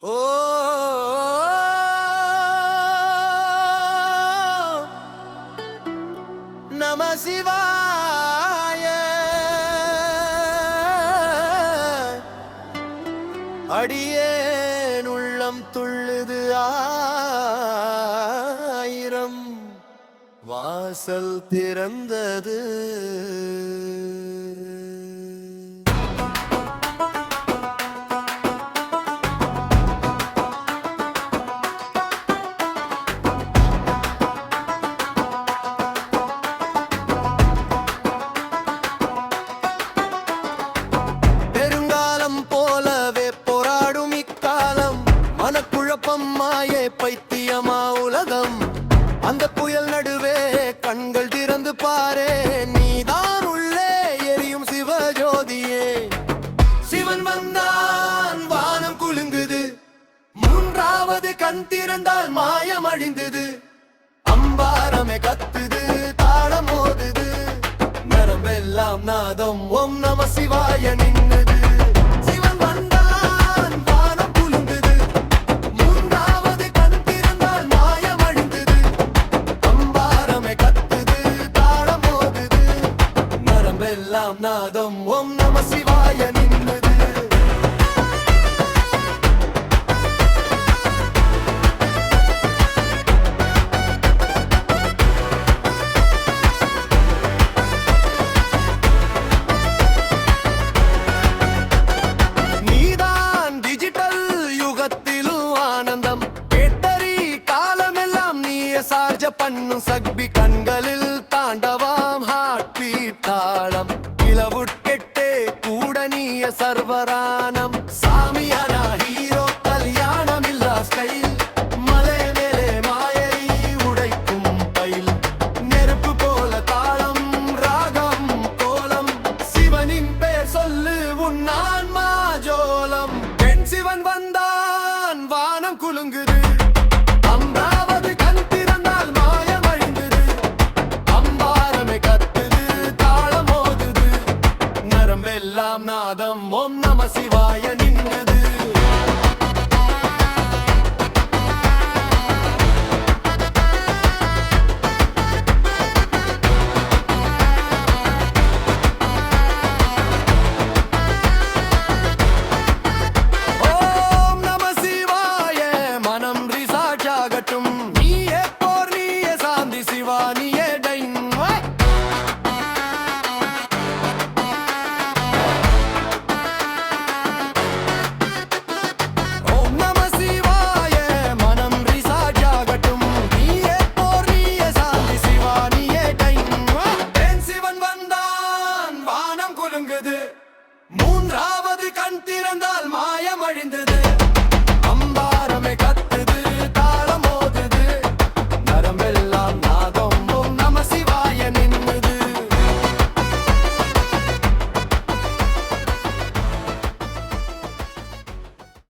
ஓ நம சிவாய அடியேன் உள்ளம் துள்ளுது ஆயிரம் வாசல் திறந்தது. மாயே பைத்தியமா உலகம், அந்த புயல் நடுவே கண்கள் திறந்து பாரே, நீதான் உள்ளே எரியும் சிவஜோதியே. சிவன் வந்தான் வானம் குலுங்குது, மூன்றாவது கண் திறந்தால் மாயம் அழிந்தது. அம்பாரமே கத்துது, தாளம் மோதுது, நரம்பெல்லாம் நாதம் ஓம் நம சிவாய நின்னுது. நாதம் ஓம் நம சிவாய நின்றது. நீதான் டிஜிட்டல் யுகத்திலும் ஆனந்தம், கேட்டறி காலமெல்லாம் நீய சார்ஜ பண்ணும் சக்பி, கண்களில் தாண்டவாம் ஹார்ட் பீட் தாளம், இளவுட்கெட்டே கூட நீய சர்வரானம். சாமியானா ஹீரோ கல்யாணம் இல்லா ஸ்டைல், மலை மேலே மாயை உடைக்கும் பயில், நெருப்பு போல தாளம் ராகம் கோலம், சிவனின் பேர் சொல்லு உன் ஆன்மா ஜோலம். பெண் சிவன் வந்தான் வானம் குலுங்குது,